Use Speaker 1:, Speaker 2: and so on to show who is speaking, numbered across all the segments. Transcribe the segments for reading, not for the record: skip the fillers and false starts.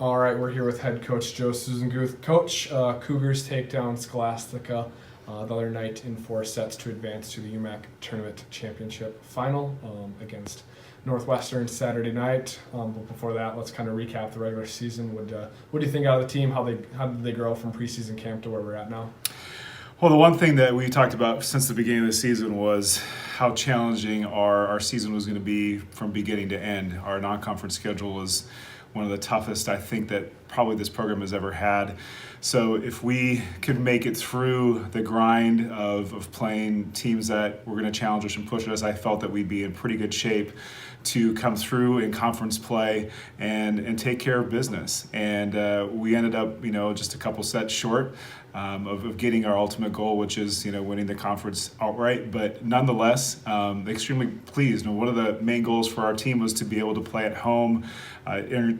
Speaker 1: All right, we're here with head coach Joe Sussenguth. Coach, Cougars take down Scholastica the other night in 4 sets to advance to the UMAC Tournament Championship final against Northwestern Saturday night. But before that, let's kind of recap the regular season. What do you think out of the team? How did they grow from preseason camp to where we're at now?
Speaker 2: Well, the one thing that we talked about since the beginning of the season was how challenging our season was going to be from beginning to end. Our non-conference schedule was one of the toughest I think that probably this program has ever had. So if we could make it through the grind of playing teams that were going to challenge us and push us, I felt that we'd be in pretty good shape to come through in conference play and take care of business. And we ended up, just a couple sets short of getting our ultimate goal, which is, winning the conference outright. But nonetheless, extremely pleased. One of the main goals for our team was to be able to play at home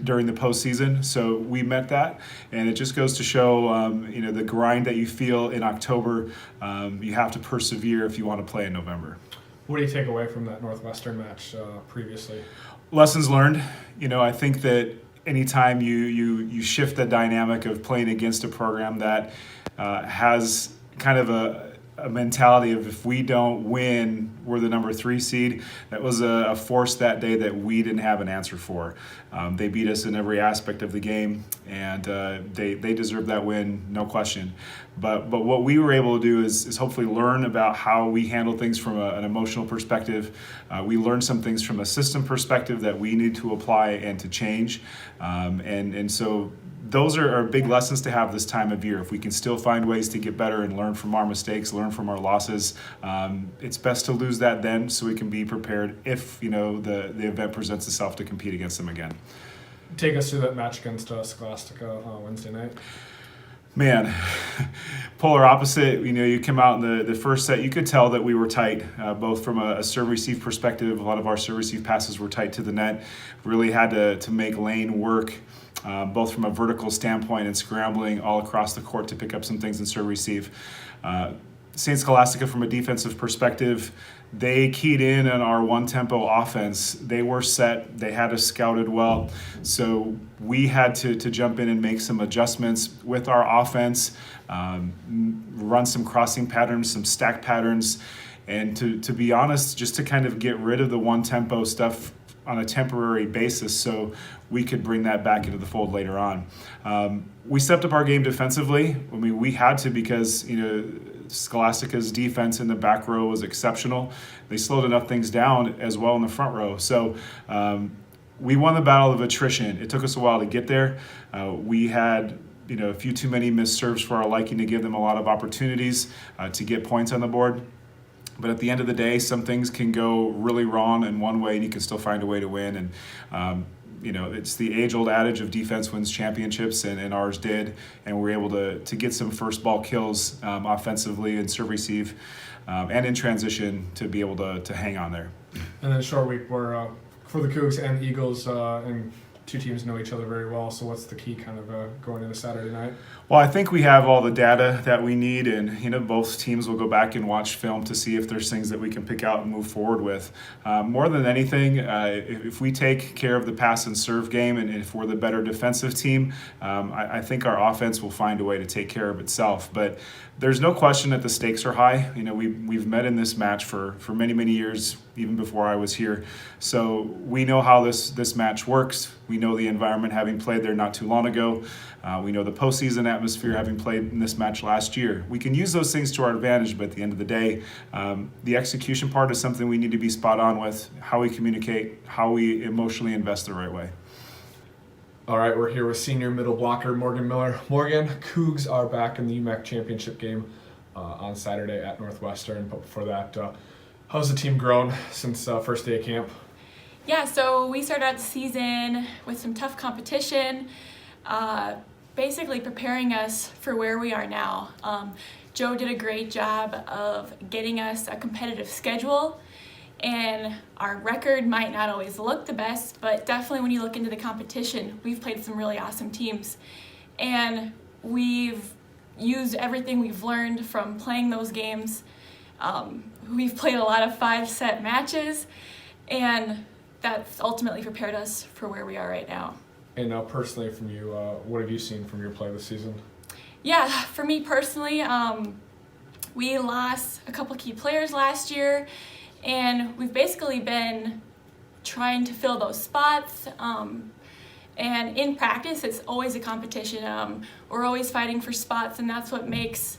Speaker 2: during the postseason. So we met that, and it just goes to show, the grind that you feel in October, you have to persevere if you want to play in November.
Speaker 1: What do you take away from that Northwestern match previously?
Speaker 2: Lessons learned. I think that anytime you shift the dynamic of playing against a program that has kind of a mentality of if we don't win, we're the number 3 seed. That was a force that day that we didn't have an answer for. They beat us in every aspect of the game, and they deserved that win, no question. But what we were able to do is hopefully learn about how we handle things from an emotional perspective. We learned some things from a system perspective that we need to apply and to change. And so those are big lessons to have this time of year. If we can still find ways to get better and learn from our mistakes, learn from our losses, it's best to lose that then so we can be prepared if the event presents itself to compete against them again.
Speaker 1: Take us through that match against Scholastica Wednesday night.
Speaker 2: Man, polar opposite. You come out in the first set, you could tell that we were tight, both from a serve-receive perspective. A lot of our serve-receive passes were tight to the net. Really had to make lane work, both from a vertical standpoint and scrambling all across the court to pick up some things in serve-receive. St. Scholastica, from a defensive perspective, they keyed in on our one-tempo offense. They were set. They had us scouted well. So we had to jump in and make some adjustments with our offense, run some crossing patterns, some stack patterns, and to be honest, just to kind of get rid of the one-tempo stuff on a temporary basis so we could bring that back into the fold later on. We stepped up our game defensively. We had to because, Scholastica's defense in the back row was exceptional. They slowed enough things down as well in the front row. So we won the battle of attrition. It took us a while to get there. We had a few too many missed serves for our liking to give them a lot of opportunities to get points on the board. But at the end of the day, some things can go really wrong in one way and you can still find a way to win. And it's the age-old adage of defense wins championships, and ours did. And we were able to get some first ball kills offensively and serve receive and in transition to be able to hang on there.
Speaker 1: And then short week where for the Cougs and Eagles, and two teams know each other very well. So what's the key kind of going into Saturday night?
Speaker 2: Well, I think we have all the data that we need, and both teams will go back and watch film to see if there's things that we can pick out and move forward with. More than anything, if we take care of the pass and serve game, and if we're the better defensive team, I think our offense will find a way to take care of itself. But there's no question that the stakes are high. We've met in this match for many, many years, even before I was here. So we know how this match works. We know the environment, having played there not too long ago. We know the postseason atmosphere, having played in this match last year. We can use those things to our advantage, but at the end of the day, the execution part is something we need to be spot on with, how we communicate, how we emotionally invest the right way.
Speaker 1: All right, we're here with senior middle blocker Morgan Miller. Morgan, Cougs are back in the UMAC Championship game on Saturday at Northwestern. But before that, how's the team grown since first day of camp?
Speaker 3: Yeah, so we started out the season with some tough competition, basically preparing us for where we are now. Joe did a great job of getting us a competitive schedule, and our record might not always look the best, but definitely when you look into the competition, we've played some really awesome teams. And we've used everything we've learned from playing those games. We've played a lot of 5-set matches, and that's ultimately prepared us for where we are right now.
Speaker 1: And personally from you, what have you seen from your play this season?
Speaker 3: Yeah, for me personally, we lost a couple key players last year, and we've basically been trying to fill those spots. And in practice, it's always a competition. We're always fighting for spots, and that's what makes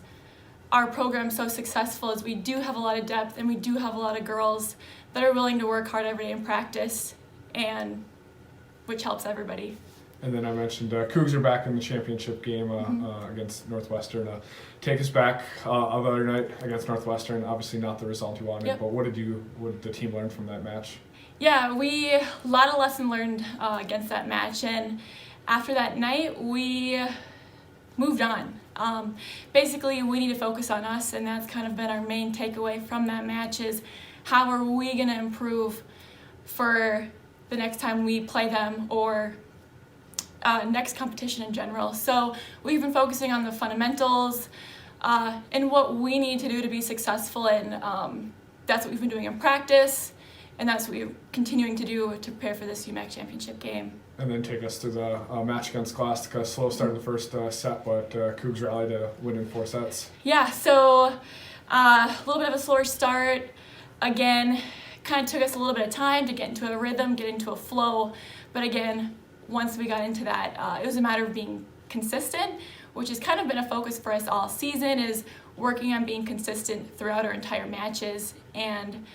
Speaker 3: our program so successful. Is we do have a lot of depth, and we do have a lot of girls that are willing to work hard every day in practice, and which helps everybody.
Speaker 1: And then I mentioned Cougs are back in the championship game against Northwestern. Take us back the other night against Northwestern. Obviously not the result you wanted,
Speaker 3: Yep.
Speaker 1: but what did the team learn from that match?
Speaker 3: Yeah, a lot of lesson learned against that match, and after that night, we moved on. Basically, we need to focus on us, and that's kind of been our main takeaway from that match is how are we going to improve for the next time we play them or next competition in general. So we've been focusing on the fundamentals and what we need to do to be successful, and that's what we've been doing in practice, and that's what we're continuing to do to prepare for this UMAC Championship game.
Speaker 1: And then take us to the match against Scholastica. Slow start in the first set, but Cougs rallied to win in 4 sets.
Speaker 3: Yeah, so a little bit of a slower start. Again, kind of took us a little bit of time to get into a rhythm, get into a flow. But again, once we got into that, it was a matter of being consistent, which has kind of been a focus for us all season, is working on being consistent throughout our entire matches. And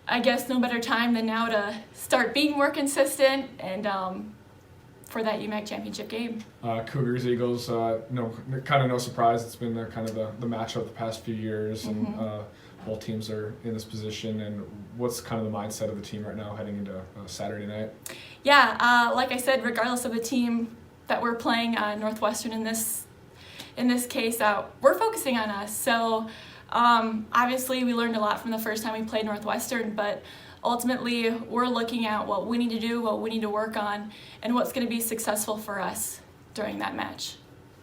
Speaker 3: I guess no better time than now to start being more consistent and for that UMAC championship game.
Speaker 1: Cougars, Eagles, no surprise. It's been kind of the matchup the past few years, and both teams are in this position. And what's kind of the mindset of the team right now heading into Saturday night?
Speaker 3: Yeah, like I said, regardless of the team that we're playing, Northwestern in this case, we're focusing on us. So obviously we learned a lot from the first time we played Northwestern, but ultimately we're looking at what we need to do, what we need to work on, and what's going to be successful for us during that match.